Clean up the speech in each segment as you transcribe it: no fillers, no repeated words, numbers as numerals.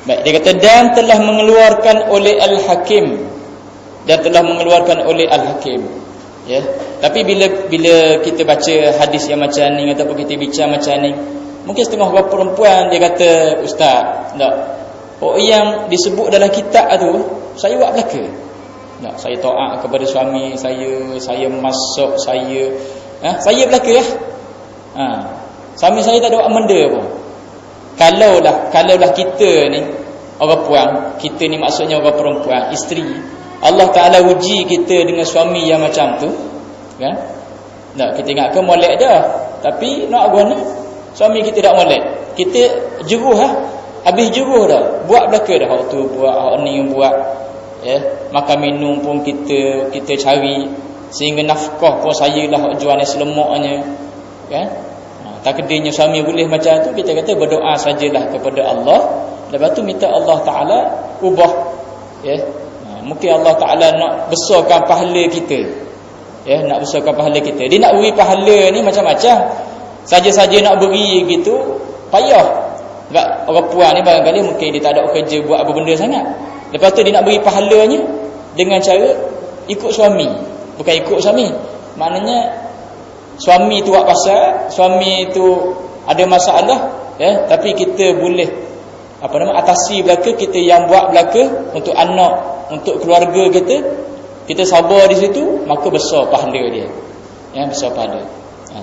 Baik, dia kata dan telah mengeluarkan oleh Al-Hakim, dan telah mengeluarkan oleh Al-Hakim. Ya. Tapi bila kita baca hadis yang macam ni ataupun kita bincang macam ni, mungkin setengah orang perempuan dia kata, ustaz, tak, oh yang disebut dalam kitab tu saya buat belaka. Tak, saya taat kepada suami saya masuk, saya belaka ya. Suami saya tak ada buat benda pun. Kalaulah kita ni orang puan, kita ni maksudnya orang perempuan, isteri, Allah Ta'ala uji kita dengan suami yang macam tu, kan? Tak, kita ingatkan molek dah, tapi nak guna suami kita tak molek, kita jeruh lah, habis jeruh dah, buat belaka dah, hak tu buat, hak ni buat, ya, makan minum pun kita cari, sehingga nafkah pun sayalah hak jual nasi lemaknya, kan? Takdirnya suami boleh macam tu, kita kata berdoa sajalah kepada Allah, lepas tu minta Allah Ta'ala ubah, ya. Mungkin Allah Ta'ala nak besarkan pahala kita, ya, nak besarkan pahala kita. Dia nak beri pahala ni macam-macam. Saja-saja nak beri gitu payah. Enggak, orang puan ni barangkali mungkin dia tak ada kerja buat apa benda sangat. Lepas tu dia nak beri pahalanya dengan cara ikut suami, bukan ikut suami. Maknanya suami tu buat pasal, suami tu ada masalah, ya, tapi kita boleh atasi belaka, kita yang buat belaka untuk anak, untuk keluarga kita sabar di situ, maka besar pahala dia, ya, besar pahala.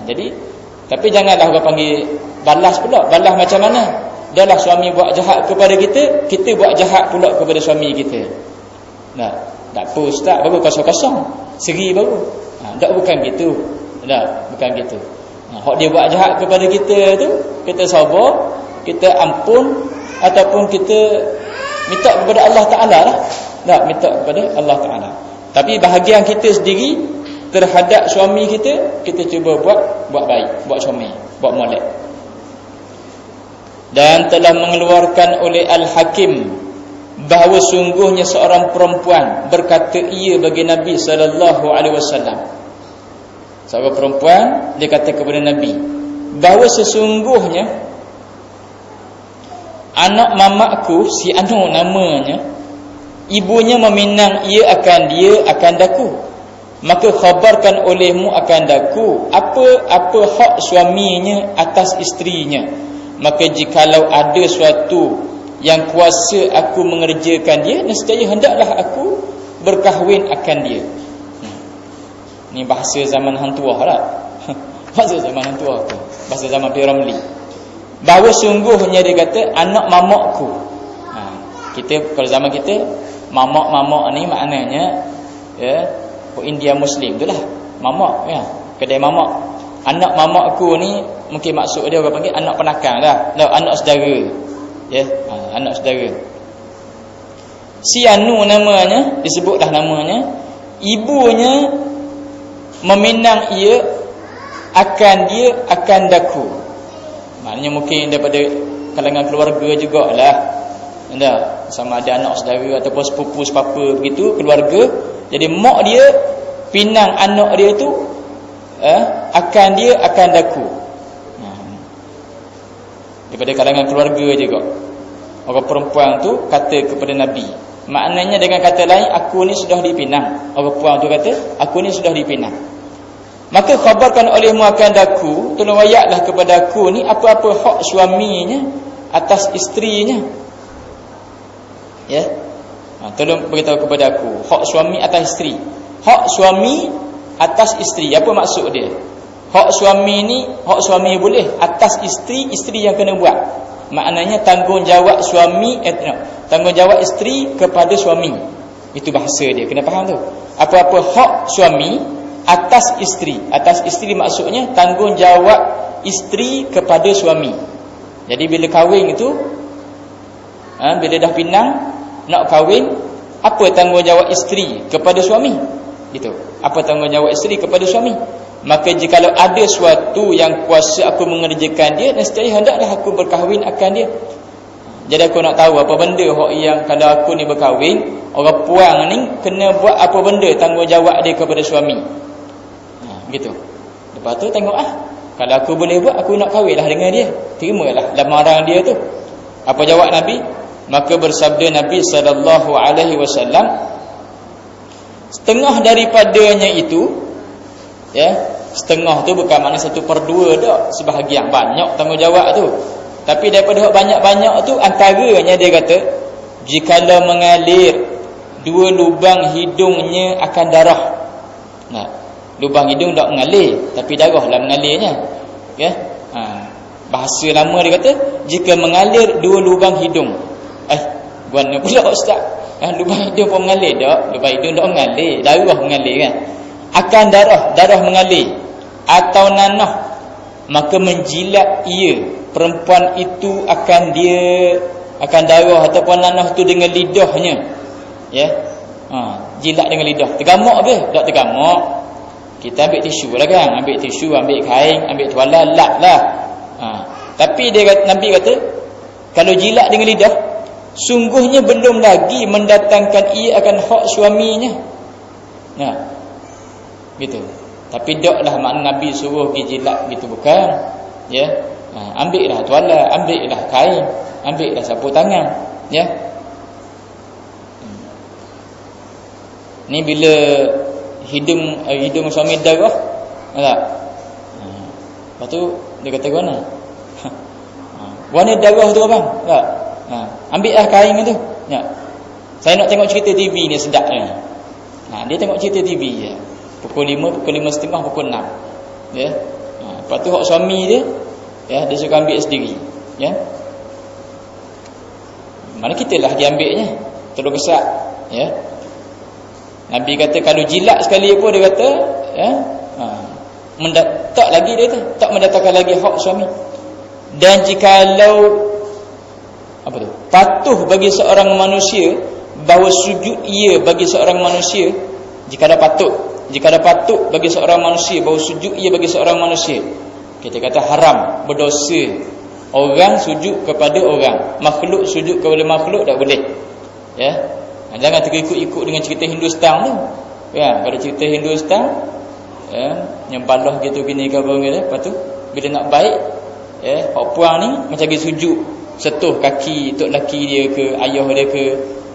Jadi tapi janganlah orang panggil balas pula. Balas macam mana? Dahlah suami buat jahat kepada kita buat jahat pula kepada suami kita. Tak apa ustaz, baru kosong-kosong, seri baru. Tak, bukan gitu. Bukan gitu. Hak dia buat jahat kepada kita tu, kita sabar, kita ampun, ataupun kita minta kepada Allah Ta'ala lah. Minta kepada Allah Ta'ala. Tapi bahagian kita sendiri terhadap suami kita cuba buat baik, buat comel, buat molek. Dan telah mengeluarkan oleh Al-Hakim bahawa sungguhnya seorang perempuan berkata ia bagi Nabi sallallahu alaihi wasallam. Seorang perempuan dia kata kepada Nabi bahawa sesungguhnya anak mamakku, si Anu namanya, ibunya meminang ia akan daku. Maka khabarkan olehmu akan daku apa hak suaminya atas isterinya. Maka jikalau ada suatu yang kuasa aku mengerjakan dia, nescaya hendaklah aku berkahwin akan dia. Ni bahasa zaman hang tua lah. Bahasa zaman hang tua tu, bahasa zaman Piramli. Bahawa sungguhnya dia kata anak mamakku. Kita kalau zaman kita mamak ni maknanya, ya, India Muslim tu lah, mamak, ya, kedai mamak. Anak mamakku ni mungkin maksud dia orang panggil anak penakang lah, anak saudara, ya, anak saudara. Si Anu namanya, disebutlah namanya, ibunya meminang ia akan daku. Maknanya mungkin daripada kalangan keluarga jugalah, sama ada anak saudara ataupun sepupu-sepapa begitu, keluarga. Jadi mak dia pinang anak dia tu akan daku. Daripada kalangan keluarga juga. Orang perempuan tu kata kepada Nabi. Maknanya dengan kata lain, aku ni sudah dipinang. Orang perempuan tu kata, aku ni sudah dipinang. Maka khabarkan olehmu akan daku, tolong wayaklah kepada aku ni apa-apa hak suaminya atas isterinya. Ya. Tolong beritahu kepada aku hak suami atas isteri. Hak suami atas isteri, apa maksud dia? Hak suami ni, hak suami boleh, atas isteri yang kena buat. Maknanya tanggungjawab suami, tanggungjawab isteri kepada suami. Itu bahasa dia, kena faham tu. Apa-apa hak suami atas isteri. Atas isteri maksudnya tanggungjawab isteri kepada suami. Jadi bila kahwin itu, bila dah pinang nak kahwin, apa tanggungjawab isteri kepada suami? Gitu. Apa tanggungjawab isteri kepada suami? Maka jikalau ada suatu yang kuasa aku mengerjakan dia, nescaya hendaklah aku berkahwin akan dia. Jadi aku nak tahu apa benda yang kalau aku ni berkahwin, orang puang ni kena buat apa benda tanggungjawab dia kepada suami. Gitu. Lepas tu tengok kalau aku boleh buat, aku nak kahwinlah dengan dia. Terimalah lamaran dia tu. Apa jawab Nabi? Maka bersabda Nabi SAW, setengah daripadanya itu, ya, setengah tu bukan makna 1/2 dah, sebahagian banyak tanggungjawab tu. Tapi daripada banyak-banyak tu, antaranya dia kata, jikalau mengalir 2 lubang hidungnya akan darah. Nah, lubang hidung tak mengalir, tapi darah lah mengalirnya. Ya, bahasa lama dia kata, jika mengalir 2 lubang hidung. Buana pula ustaz. Lubang hidung pun mengalir tak? Lubang hidung tak mengalir, darah mengalir kan. Akan darah mengalir atau nanah, maka menjilat ia, perempuan itu akan darah ataupun nanah tu dengan lidahnya. Ya. Jilat dengan lidah. Tergamak ke? Tak tergamak. Kita ambil tisu lah kan. Ambil tisu, ambil kain, ambil tuala, lap lah. Tapi Nabi kata, kalau jilat dengan lidah, sungguhnya belum lagi mendatangkan ia akan hak suaminya. Gitu. Tapi taklah makna Nabi suruh pergi jilat gitu, bukan. Ya. Ambillah tuala, ambillah kain, ambillah sapu tangan, ya. Ni bila hidung suami darah, tak? Lepas tu dia kata mana? Warna darah tu abang, tak? Ambillah kain tu. Ya. Saya nak tengok cerita TV ni sedap ni. Dia tengok cerita TV je. Pukul 5, pukul 5.30, pukul 6. Ya. Lepas tu hak suami dia, ya, dia suka ambil sendiri. Ya. Mana kita lah dia ambilnya. Terus kesak. Ya. Nabi kata kalau jilat sekali pun dia kata, ya, tak lagi dia kata, tak mendatangkan lagi hak suami. Dan jikalau patuh bagi seorang manusia, bahawa sujud ia bagi seorang manusia, jika ada patut bagi seorang manusia, bahawa sujud ia bagi seorang manusia, kita kata haram, berdosa. Orang sujud kepada orang, makhluk sujud kepada makhluk tak boleh. Ya. Jangan terikut-ikut dengan cerita Hindustan tu. Ya, pada cerita Hindustan, ya, yang balah gitu gini ke apa gitu. Lepas tu bila nak baik, ya, hak puang ni macam pergi sujud, sentuh kaki tok laki dia ke, ayah dia ke,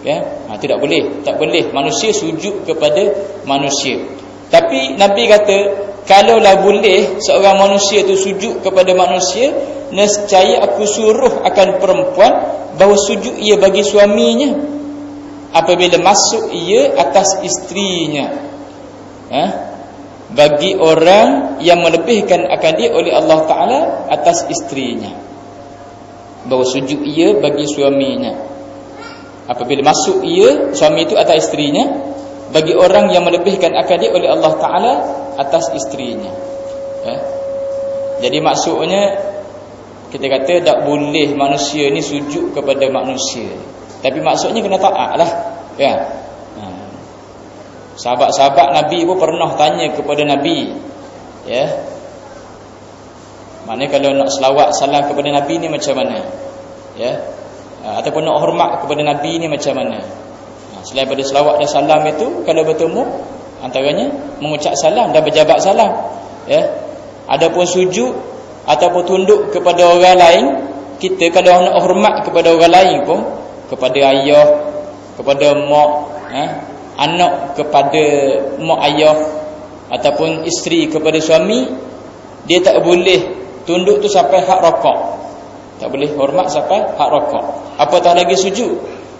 ya. Tu tak boleh. Tak boleh manusia sujud kepada manusia. Tapi Nabi kata, kalaulah boleh seorang manusia tu sujud kepada manusia, nescaya aku suruh akan perempuan bahawa sujud ia bagi suaminya apabila masuk ia atas isterinya. Bagi orang yang melebihkan akan dia oleh Allah Ta'ala atas isterinya, bahawa sujud ia bagi suaminya apabila masuk ia, suami itu atas isterinya, bagi orang yang melebihkan akan dia oleh Allah Ta'ala atas isterinya. Jadi maksudnya kita kata tak boleh manusia ni sujud kepada manusia, tapi maksudnya kena taat lah, ya. Sahabat-sahabat Nabi pun pernah tanya kepada Nabi, ya, mana kalau nak selawat salam kepada Nabi ni macam mana, ya, ataupun nak hormat kepada Nabi ni macam mana. Selain pada selawat dan salam itu, kalau bertemu antaranya mengucap salam dan berjabat salam, ya. Adapun sujud ataupun tunduk kepada orang lain, kita kalau nak hormat kepada orang lain pun, kepada ayah, kepada mak, anak kepada mak ayah, ataupun isteri kepada suami, dia tak boleh tunduk tu sampai hak rokok. Tak boleh hormat sampai hak rokok. Apatah lagi sujud,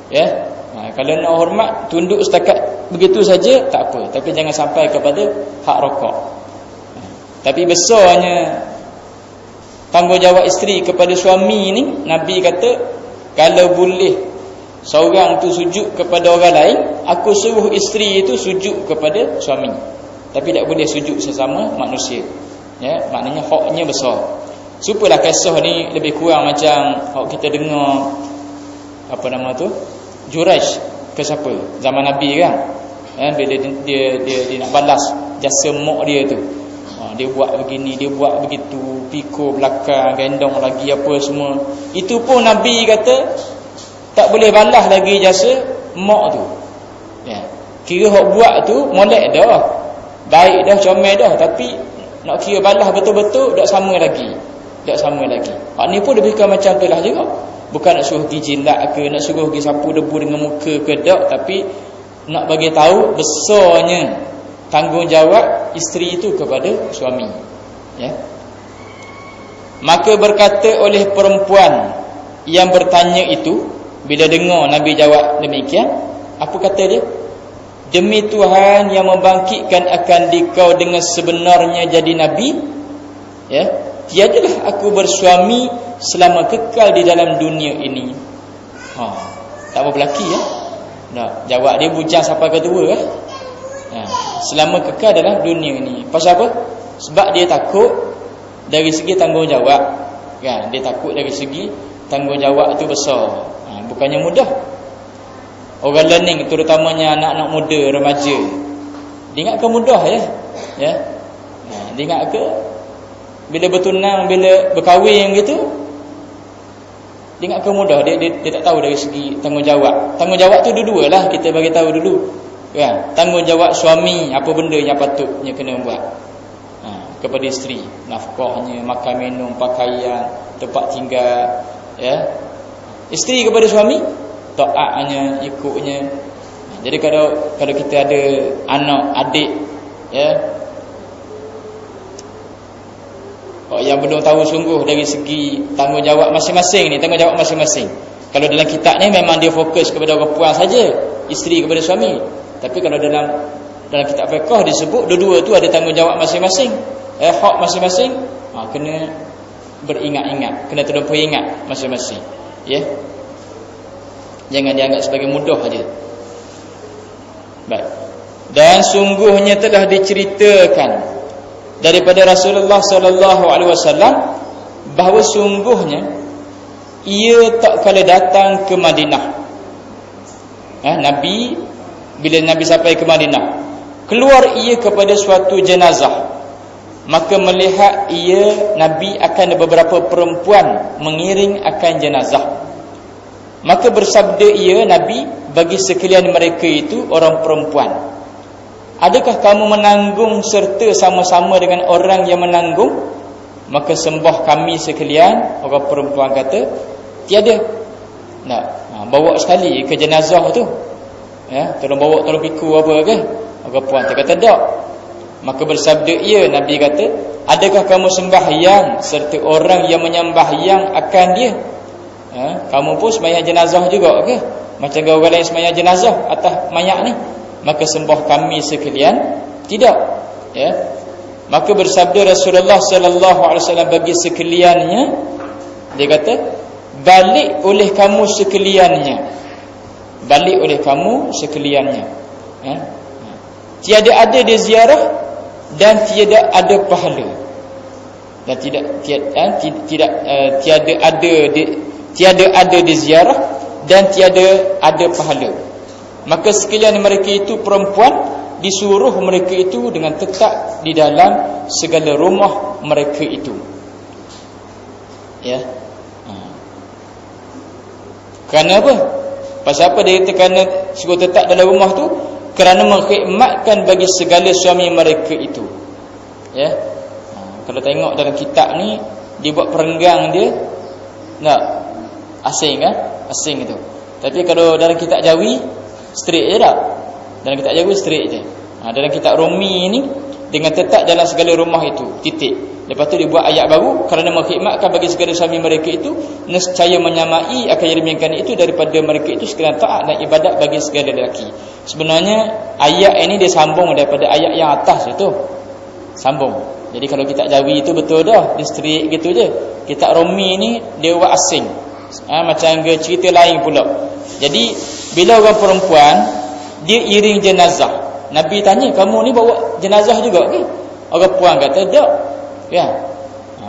ya. Kalau nak hormat tunduk setakat begitu saja tak apa, tapi jangan sampai kepada hak rokok. Tapi besarnya tanggungjawab isteri kepada suami ni, Nabi kata kalau boleh seorang tu sujud kepada orang lain, aku suruh isteri itu sujud kepada suami. Tapi tak boleh sujud sesama manusia, ya, maknanya haknya besar. Supalah kisah ni lebih kurang macam hak kita dengar apa nama tu, Juraij ke siapa zaman Nabi kan, bila dia nak balas jasa mak dia tu, dia buat begini, dia buat begitu, pikul belakang, gendong lagi apa semua. Itu pun Nabi kata tak boleh balas lagi jasa mak tu, ya. Kira hak buat tu molek dah, baik dah, comel dah, tapi nak kira balas betul-betul tak sama lagi. Tak sama lagi. Hak ni pun lebih kurang macam tu lah juga. Bukan nak suruh pergi jilat ke, nak suruh pergi sapu debu dengan muka ke, tak. Tapi nak bagi tahu besarnya tanggungjawab isteri itu kepada suami, ya. Maka berkata oleh perempuan yang bertanya itu, bila dengar Nabi jawab demikian, apa kata dia? Demi Tuhan yang membangkitkan akan dikau dengan sebenarnya jadi Nabi, ya, tiadalah aku bersuami selama kekal di dalam dunia ini. Tak apa berlaki, ya. Nah, jawab dia bujang sampai kedua, ya. Selama kekal dalam dunia ini. Pasal apa? Sebab dia takut dari segi tanggungjawab, kan? Dia takut dari segi tanggungjawab itu besar. Bukannya mudah. Orang learning, terutamanya anak-anak muda, remaja, dia ingatkan mudah, ya. Ya. Dia ingatkan bila bertunang, bila berkahwin gitu, dia ingatkan mudah. Dia tak tahu dari segi tanggungjawab. Tanggungjawab tu dua-dua lah, kita bagi tahu dulu, kan? Tanggungjawab suami, apa benda yang patutnya kena buat kepada isteri, nafkahnya, makan minum, pakaian, tempat tinggal, ya. Isteri kepada suami, taatnya, ikutnya. Jadi kalau kita ada anak, adik, ya, yang belum tahu sungguh dari segi tanggungjawab masing-masing ni, tanggungjawab masing-masing. Kalau dalam kitab ni memang dia fokus kepada orang puan saja, isteri kepada suami. Tapi kalau dalam kitab fiqh disebut dua-dua tu ada tanggungjawab masing-masing, hak masing-masing. Kena beringat-ingat, kena terus ingat masing-masing, ya. Jangan dianggap sebagai mudah saja. Baik. Dan sungguhnya telah diceritakan daripada Rasulullah sallallahu alaihi wasallam bahawa sungguhnya ia tak kala datang ke Madinah. Nabi, bila Nabi sampai ke Madinah, keluar ia kepada suatu jenazah. Maka melihat ia, Nabi, akan beberapa perempuan mengiring akan jenazah. Maka bersabda ia, Nabi, bagi sekalian mereka itu orang perempuan, adakah kamu menanggung serta sama-sama dengan orang yang menanggung? Maka sembah kami sekalian, orang perempuan kata, tiada. Bawa sekali ke jenazah tu, ya, tolong bawa, tolong pikul apa ke? Orang perempuan kata tak. Maka bersabda ia, Nabi kata, adakah kamu sembahyang serta orang yang menyembahyang akan dia? Kamu pun sembahyang jenazah juga ke? Macam orang lain sembahyang jenazah atas mayat ni? Maka sembah kami sekalian, tidak, ya. Maka bersabda Rasulullah sallallahu alaihi wasallam bagi sekaliannya, dia kata, balik oleh kamu sekaliannya, balik oleh kamu sekaliannya, ya. Tiada ada di ziarah dan tiada ada pahala, dan tiada ada di ziarah dan tiada ada pahala. Maka sekalian mereka itu perempuan, disuruh mereka itu dengan tetap di dalam segala rumah mereka itu, ya. Kerana apa? Pasal apa dia kata kerana suruh tetap dalam rumah tu? Kerana mengkhidmatkan bagi segala suami mereka itu, ya. Kalau tengok dalam kitab ni, dia buat perenggang dia, nak asing kan? Asing itu. Tapi kalau dalam kitab Jawi, straight je tak? Dalam kitab Jawi straight je. Dalam kitab Rumi ni, dengan tetap dalam segala rumah itu, titik. Lepas tu dia buat ayat baru, kerana mengkhidmatkan bagi segala suami mereka itu, nescaya menyamai akan demikian itu daripada mereka itu sekalian taat dan ibadat bagi segala lelaki. Sebenarnya ayat ini dia sambung daripada ayat yang atas itu, sambung. Jadi kalau kitab Jawi itu betul dah, dia straight gitu je. Kitab Rumi ni dia buat asing, macam ke cerita lain pula. Jadi bila orang perempuan dia iring jenazah, Nabi tanya, kamu ni bawa jenazah juga ke? Orang perempuan kata tak, ya.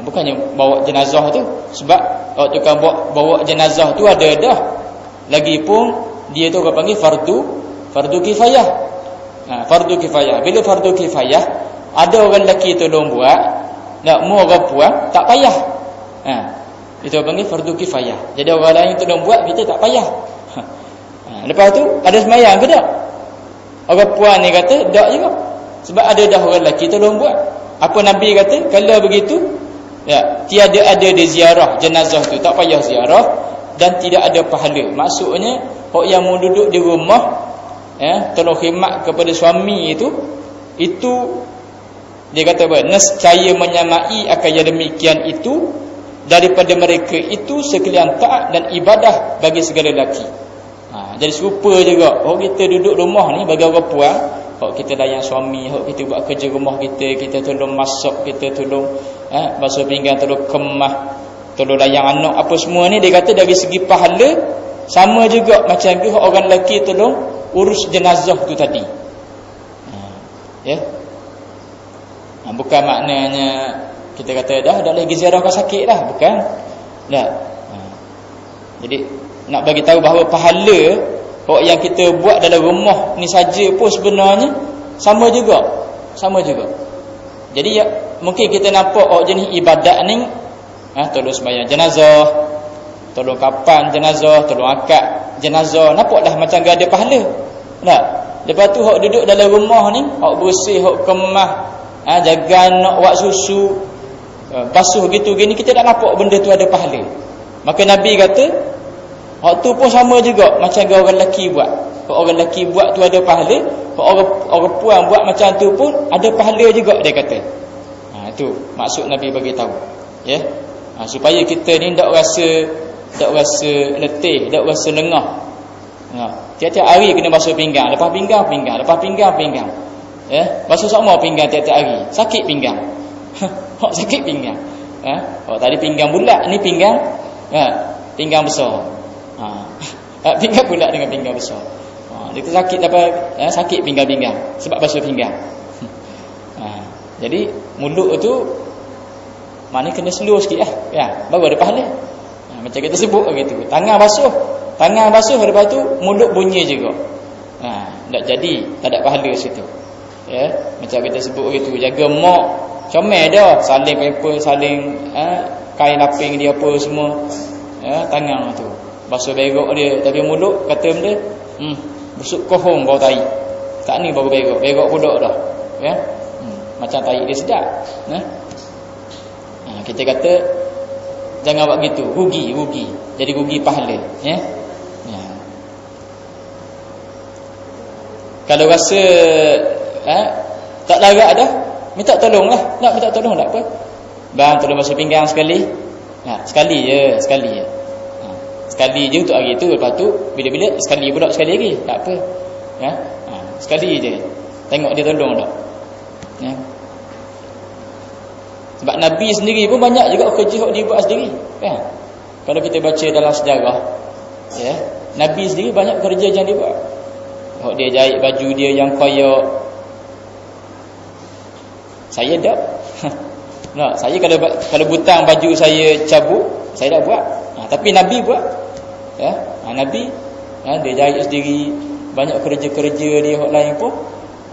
Bukannya bawa jenazah tu, sebab waktu kamu bawa jenazah tu ada dah. Lagipun dia tu orang panggil fardu kifayah. Fardu kifayah. Bila fardu kifayah, ada orang lelaki tolong buat, nak mu orang puan tak payah. Itu orang panggil fardu kifayah. Jadi orang lain tolong buat, kita tak payah. Lepas tu ada semayang ke tak? Orang puan ni kata tak juga, sebab ada dah orang lelaki tolong buat. Apa Nabi kata? Kalau begitu, ya, tiada ada di ziarah jenazah tu, tak payah ziarah. dan tidak ada pahala. Maksudnya hak yang mau duduk di rumah tolong khidmat kepada suami itu dia kata apa? Nescaya menyamai akan yang demikian itu daripada mereka itu sekalian taat dan ibadah bagi segala lelaki. Jadi serupa juga. Kita duduk rumah ni bagi orang puan, kita layan suami, kita buat kerja rumah kita tolong masak, kita tolong basuh pinggan, tolong kemah, tolong layan anak, apa semua ni dia kata dari segi pahala sama juga macam ke orang lelaki tolong urus jenazah tu tadi. Bukan maknanya kita kata dah lagi ziarah kau sakit dah, bukan. Dah. Jadi nak bagi tahu bahawa pahala yang kita buat dalam rumah ni saja pun sebenarnya sama juga. Jadi mungkin kita nampak jenis ibadat ni tolong sembahyang jenazah, tolong kapan jenazah, tolong akad jenazah, nampak dah macam gak ada pahala. Tak? Lepas tu hak duduk dalam rumah ni, hak bersih, hak kemah, jaga anak, buat susu, basuh gitu gini, kita tak nampak benda tu ada pahala. Maka Nabi kata hak tu pun sama juga macam orang lelaki buat. Hak orang lelaki buat tu ada pahala, hak orang puan buat macam tu pun ada pahala juga, dia kata. Itu maksud Nabi bagi tahu. Supaya kita ni tak rasa letih, tak rasa lengah. Tiap-tiap hari kena basuh pinggang, lepas pinggang. Basuh semua pinggang tiap-tiap hari. Sakit pinggang. Sakit pinggang. Tadi pinggang bulat, ni pinggang besar. Pinggang bulat dengan pinggang besar. Dia sakit apa? Sakit pinggang sebab basuh pinggang. Jadi mulut tu mana kena slow sikit baru ada pahala. Macam kita sebut begitu. Tangan basuh lepas tu mulut bunyi juga. Tak jadi, tak ada pahala situ. Macam kita sebut begitu, jaga mak comel dah, saling paper, saling kain laping dia apa semua. Tangan tu basuh berok dia, tapi mulut kata benda busuk kohong bau tai. Tak ni baru berok pula dah. Macam tai dia sedap. Kita kata jangan buat gitu, rugi. Jadi rugi pahala, Kalau rasa tak larat dah, minta tolong lah. Nak minta tolong tak apa. Bang, tolong basuh pinggang sekali. Sekali je. Sekali je untuk hari tu. Lepas tu bila-bila sekali lagi. Tak apa. Sekali je. Tengok dia tolong tak. Sebab Nabi sendiri pun banyak juga kerja yang dia buat sendiri. Kalau kita baca dalam sejarah, Nabi sendiri banyak kerja yang dia buat. Dia jahit baju dia yang koyak. Saya tak. Saya kalau butang baju saya cabut, saya tak buat. Tapi Nabi buat. Nabi dia jahit sendiri. Banyak kerja-kerja dia yang lain pun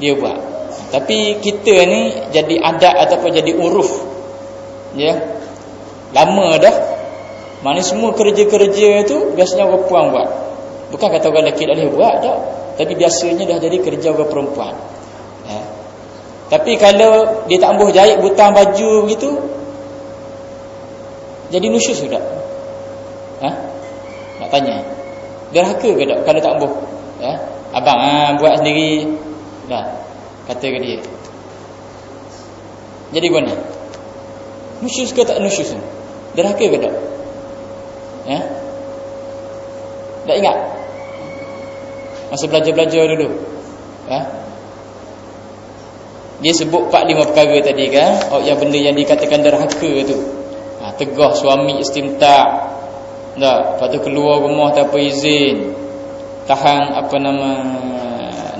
dia buat. Tapi kita ni jadi adat ataupun jadi uruf. Lama dah. Mana semua kerja-kerja tu biasanya orang perempuan buat. Bukan kata orang lelaki tak boleh buat tak. Tapi biasanya dah jadi kerja orang perempuan. Tapi kalau dia tak ambuh jahit butang baju begitu, jadi nusyus ke tak? Nak tanya, derhaka ke tak kalau tak ambuh? Abang buat sendiri dah, kata ke dia. Jadi mana? Nusyus ke tak nusyus? Derhaka ke tak? Tak ingat masa belajar-belajar dulu. Dia sebut 4-5 perkara tadi kan. Yang benda yang dikatakan derhaka tu. Tegah suami istimta'. Lepas tu keluar rumah tanpa izin. Tahan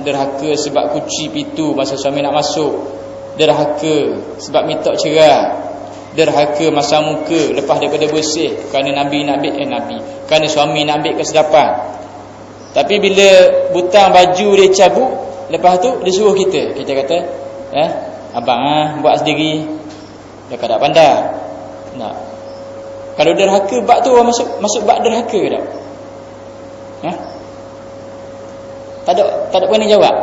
derhaka sebab kunci pintu masa suami nak masuk. Derhaka sebab minta cerai. Derhaka masa muka lepas daripada bersih kerana kerana suami nak ambil kesedapan. Tapi bila butang baju dia cabut, lepas tu dia suruh kita kata abang buat sendiri. Dia kata pandai. Kalau derhaka bab tu orang masuk bab derhaka tak? Tak ada berani jawab.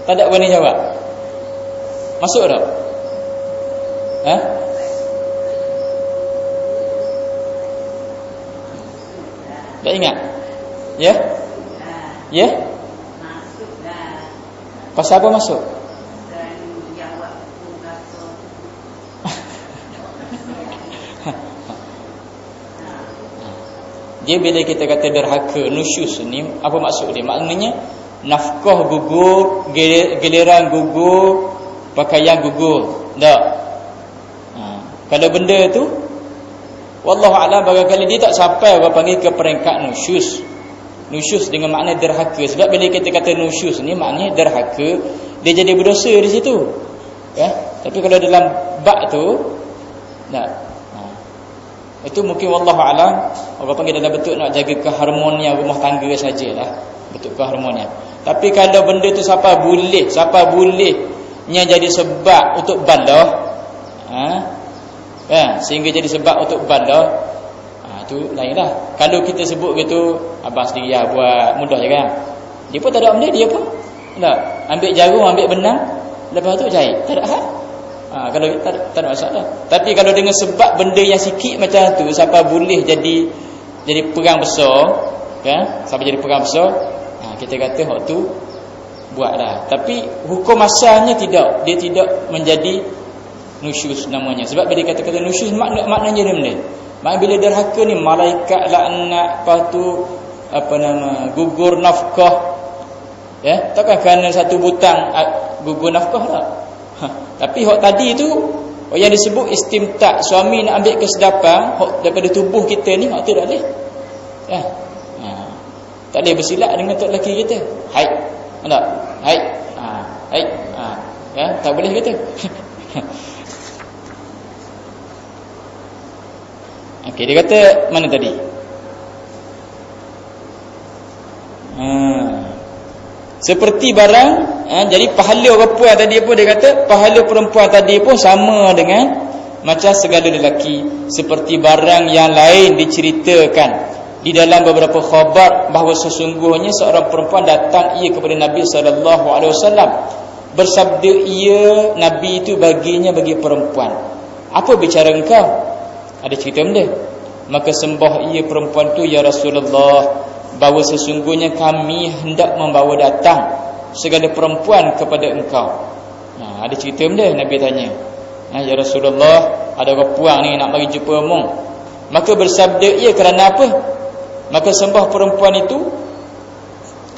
Tak ada berani jawab. Masuk tak? Tak ingat? Ya? Ya? Pasal apa masuk? Dia bila kita kata derhaka, nusyus ni, apa maksud dia? Maknanya nafkah gugur, giliran gugur, pakaian gugur. Tak. Kalau benda tu, wallahu a'lam, barangkali dia tak sampai orang panggil ke peringkat nusyus. Nusyus dengan makna derhaka. Sebab bila kita kata nusyus ni, maknanya derhaka, dia jadi berdosa di situ. Ya? Tapi kalau dalam bab tu, tak. Itu mungkin wallahu a'lam, orang panggil dalam bentuk nak jaga keharmonian rumah tangga sajalah, bentuk keharmonian. Tapi kalau benda tu siapa bolehnya jadi sebab untuk balah, sehingga jadi sebab untuk balah, tu lainlah. Kalau kita sebut gitu, abang sendiri buat mudah je kan. Dia pun tak ada benda, dia pun tak ambil jarum, ambil benang, lepas tu jahit, tak ada hal. Kalau tak ada masalah. Tapi kalau dengan sebab benda yang sikit macam tu sampai boleh jadi perang besar, kan? Sampai jadi perang besar, kita kata hak tu buatlah. Tapi hukum asalnya tidak, dia tidak menjadi nusyus namanya. Sebab bila kata-kata nusyus maknanya dia benda. Maknanya bila derhaka ni malaikat laknat, lepas tu gugur nafkah. Ya, takkan kerana satu butang gugur nafkah tak? Tapi hak tadi tu yang disebut istimta', suami nak ambil kesedapan hak daripada tubuh kita ni, hak tu tak boleh. Ya. Tak boleh bersilat dengan tok lelaki kita. Haid. Tak? Haid. Haid. Ya, tak boleh kata. Okey, dia kata mana tadi? Seperti barang, jadi pahala orang perempuan tadi pun dia kata pahala perempuan tadi pun sama dengan macam segala lelaki. Seperti barang yang lain diceritakan di dalam beberapa khabar bahawa sesungguhnya seorang perempuan datang ia kepada Nabi SAW, bersabda ia Nabi itu baginya bagi perempuan. Apa bicara engkau? Ada cerita benda. Maka sembah ia perempuan tu, ya Rasulullah, bahawa sesungguhnya kami hendak membawa datang segala perempuan kepada engkau. Ada cerita benda. Nabi tanya, ya Rasulullah, ada orang puang ni nak bagi jumpa mung. Maka bersabda ia, kerana apa? Maka sembah perempuan itu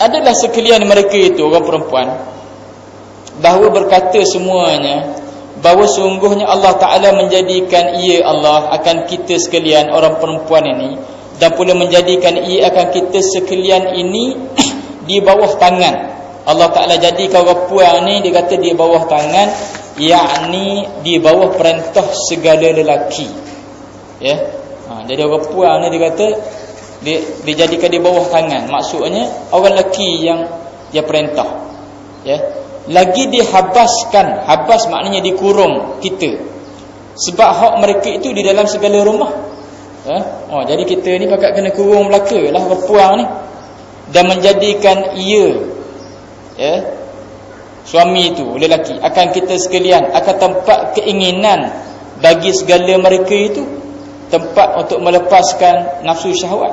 adalah sekalian mereka itu, orang perempuan, bahawa berkata semuanya bahawa sungguhnya Allah Ta'ala menjadikan ia Allah akan kita sekalian orang perempuan ini, dan pula menjadikan ia akan kita sekalian ini di bawah tangan. Allah Ta'ala jadikan orang puan ni, dia kata di bawah tangan, yakni di bawah perintah segala lelaki. Ya. Jadi orang puan ni dia kata dijadikan di bawah tangan. Maksudnya orang lelaki yang dia perintah. Ya. Lagi dihabaskan. Habas maknanya dikurung kita. Sebab hak mereka itu di dalam segala rumah. Jadi kita ni pakat kena kurung belaka lah perempuan ni, dan menjadikan ia, suami itu, lelaki, akan kita sekalian, akan tempat keinginan bagi segala mereka itu, tempat untuk melepaskan nafsu syahwat,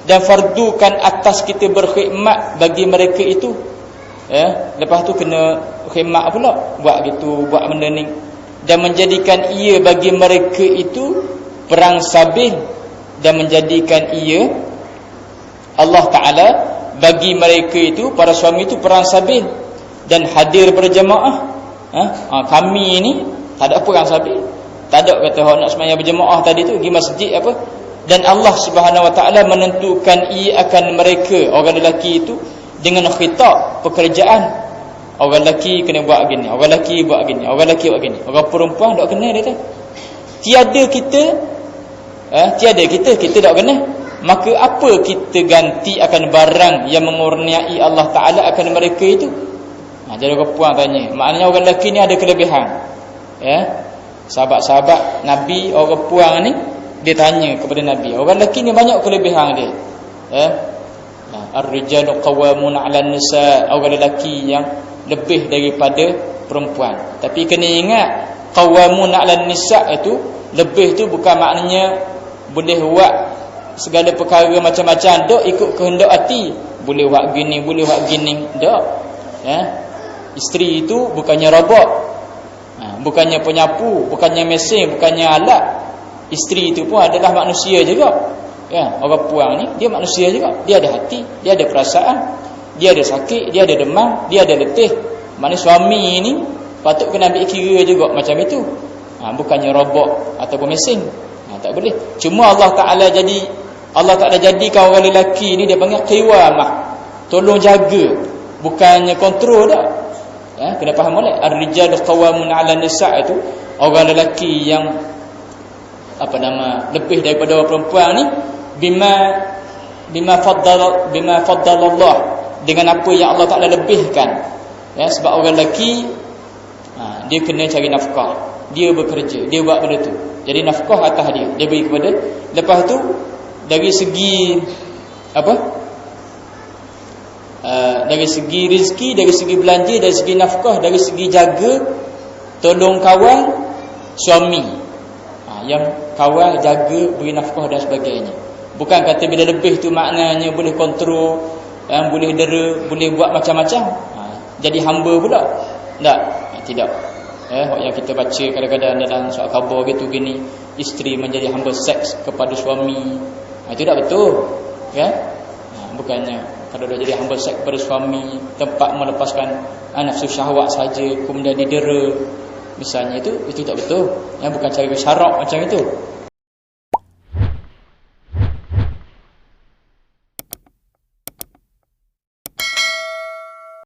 dan fardukan atas kita berkhidmat bagi mereka itu. Lepas tu kena khidmat pula, buat gitu, buat benda ni, dan menjadikan ia bagi mereka itu perang sabil, dan menjadikan ia Allah Ta'ala bagi mereka itu, para suami itu, perang sabil dan hadir berjemaah. Kami ni tak ada perang sabil, tak ada kata nak sembahyang berjemaah tadi tu pergi masjid apa. Dan Allah Subhanahu Wa Ta'ala menentukan ia akan mereka, orang lelaki itu, dengan khitab pekerjaan. Orang lelaki kena buat gini, orang lelaki buat gini, orang lelaki buat gini, orang perempuan tak kena dia tu. Tiada kita tak kena. Maka apa kita ganti akan barang yang mengurniai Allah Ta'ala akan mereka itu? Jadi orang puan tanya, maknanya orang lelaki ni ada kelebihan. Sahabat-sahabat Nabi, orang puan ni, dia tanya kepada Nabi, orang lelaki ni banyak kelebihan dia. Ar-rijalu qawwamuna 'alan nisa, orang lelaki yang lebih daripada perempuan. Tapi kena ingat, qawwamuna 'alan nisa itu, lebih tu bukan maknanya boleh buat segala perkara macam-macam dok ikut kehendak hati. Boleh buat gini, boleh buat gini, dok. Ya. Isteri itu bukannya robot. Bukannya penyapu, bukannya mesin, bukannya alat. Isteri itu pun adalah manusia juga. Ya, orang puang ni dia manusia juga. Dia ada hati, dia ada perasaan, dia ada sakit, dia ada demam, dia ada letih. Mana suami ni patut kena ambil kira juga macam itu. Bukannya robot ataupun mesin. Tak boleh. Cuma Allah Taala jadikan orang lelaki ni dia panggil qiwamah. Tolong jaga, bukannya kontrol dah. Ya, kena faham molek. Ar-rijalu qawwamun 'ala nisa' itu orang lelaki yang lebih daripada orang perempuan ni bima faddala Allah, dengan apa yang Allah Taala lebihkan. Ya, sebab orang lelaki dia kena cari nafkah, dia bekerja, dia buat benda tu. Jadi nafkah atas dia beri kepada. Lepas tu dari segi dari segi rezeki, dari segi belanja, dari segi nafkah, dari segi jaga, tolong kawal suami. Yang kawal, jaga, beri nafkah dan sebagainya. Bukan kata bila lebih tu maknanya boleh kontrol, boleh dera, boleh buat macam-macam. Jadi hamba pula. Tidak. Yang kita baca kadang-kadang dalam surat khabar gitu gini, isteri menjadi hamba seks kepada suami. Itu tak betul. Ya? Bukannya kalau dah jadi hamba seks kepada suami, tempat melepaskan nafsu syahwat saja kemudian didera, misalnya itu tak betul. Yang bukan cara syarak macam itu.